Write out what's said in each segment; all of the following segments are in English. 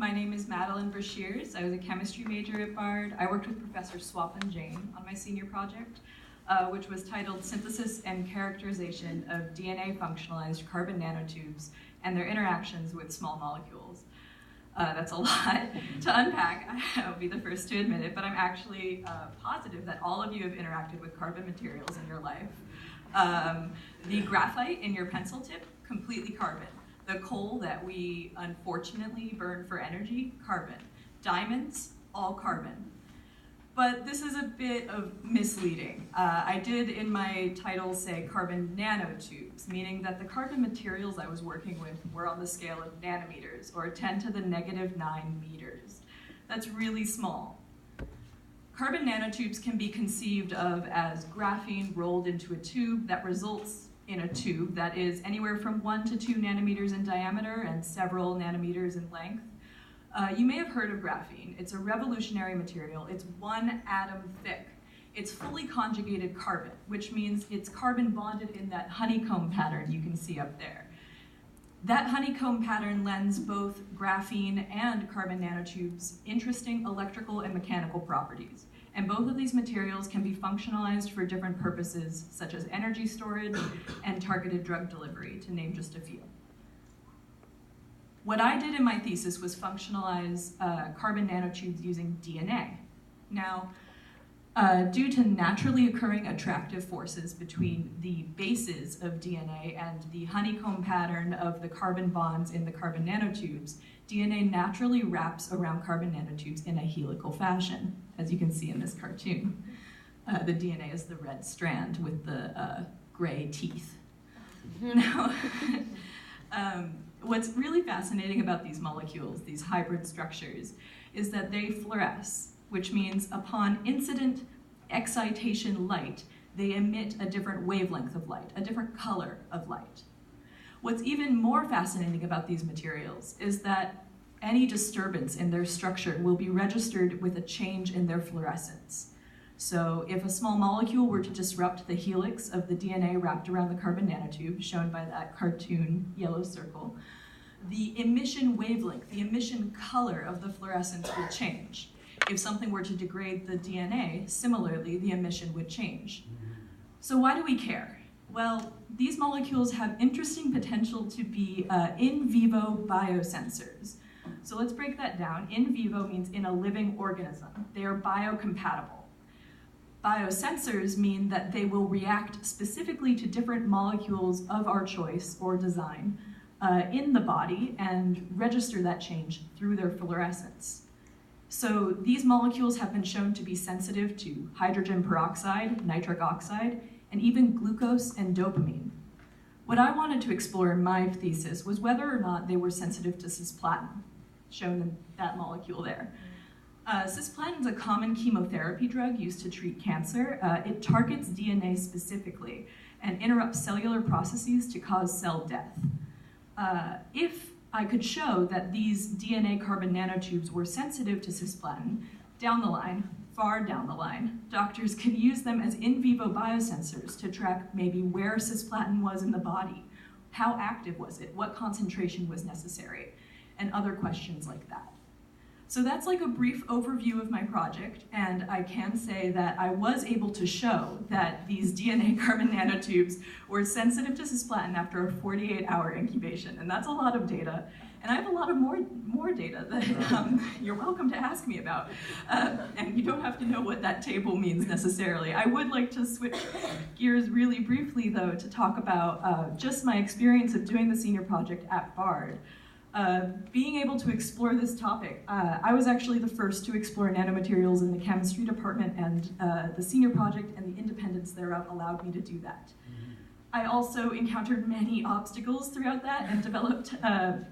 My name is Madeline Brashears. I was a chemistry major at Bard. I worked with Professor Swapan Jain on my senior project, which was titled Synthesis and Characterization of DNA Functionalized Carbon Nanotubes and Their Interactions with Small Molecules. That's a lot to unpack, I'll be the first to admit it, but I'm actually positive that all of you have interacted with carbon materials in your life. The graphite in your pencil tip, completely carbon. The coal that we unfortunately burn for energy, carbon. Diamonds, all carbon. But this is a bit of misleading. I did in my title say carbon nanotubes, meaning that the carbon materials I was working with were on the scale of nanometers, or 10 to the negative 9 meters. That's really small. Carbon nanotubes can be conceived of as graphene rolled into a tube that results in a tube that is anywhere from 1 to 2 nanometers in diameter and several nanometers in length. You may have heard of graphene. It's a revolutionary material. It's 1 atom thick. It's fully conjugated carbon, which means it's carbon bonded in that honeycomb pattern you can see up there. That honeycomb pattern lends both graphene and carbon nanotubes interesting electrical and mechanical properties. And both of these materials can be functionalized for different purposes, such as energy storage and targeted drug delivery, to name just a few. What I did in my thesis was functionalize carbon nanotubes using DNA. Now, due to naturally occurring attractive forces between the bases of DNA and the honeycomb pattern of the carbon bonds in the carbon nanotubes, DNA naturally wraps around carbon nanotubes in a helical fashion, as you can see in this cartoon. The DNA is the red strand with the gray teeth. Now, what's really fascinating about these molecules, these hybrid structures, is that they fluoresce, which means upon incident excitation light, they emit a different wavelength of light, a different color of light. What's even more fascinating about these materials is that any disturbance in their structure will be registered with a change in their fluorescence. So if a small molecule were to disrupt the helix of the DNA wrapped around the carbon nanotube, shown by that cartoon yellow circle, the emission wavelength, the emission color of the fluorescence will change. If something were to degrade the DNA, similarly, the emission would change. So why do we care? Well, these molecules have interesting potential to be in vivo biosensors. So let's break that down. In vivo means in a living organism. They are biocompatible. Biosensors mean that they will react specifically to different molecules of our choice or design in the body and register that change through their fluorescence. So these molecules have been shown to be sensitive to hydrogen peroxide, nitric oxide, and even glucose and dopamine. What I wanted to explore in my thesis was whether or not they were sensitive to cisplatin, shown in that molecule there. Cisplatin is a common chemotherapy drug used to treat cancer. It targets DNA specifically and interrupts cellular processes to cause cell death. If I could show that these DNA carbon nanotubes were sensitive to cisplatin, down the line, far down the line, doctors could use them as in vivo biosensors to track maybe where cisplatin was in the body, how active was it, what concentration was necessary, and other questions like that. So that's like a brief overview of my project, and I can say that I was able to show that these DNA carbon nanotubes were sensitive to cisplatin after a 48-hour incubation, and that's a lot of data. And I have a lot of more data that you're welcome to ask me about, and you don't have to know what that table means necessarily. I would like to switch gears really briefly, though, to talk about just my experience of doing the senior project at Bard. Being able to explore this topic, I was actually the first to explore nanomaterials in the chemistry department, and the senior project and the independence thereof allowed me to do that. I also encountered many obstacles throughout that and developed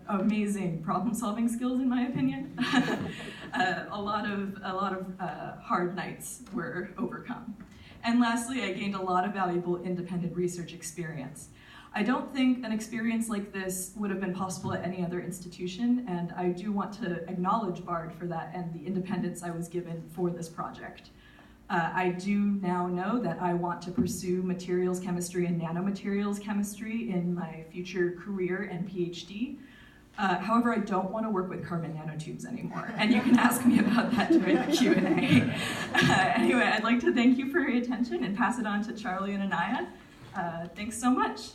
amazing problem-solving skills, in my opinion. A lot of hard nights were overcome. And lastly, I gained a lot of valuable independent research experience. I don't think an experience like this would have been possible at any other institution, and I do want to acknowledge Bard for that and the independence I was given for this project. I do now know that I want to pursue materials chemistry and nanomaterials chemistry in my future career and PhD. However, I don't want to work with carbon nanotubes anymore, and you can ask me about that during the Q&A. Anyway, I'd like to thank you for your attention and pass it on to Charlie and Anaya. Thanks so much.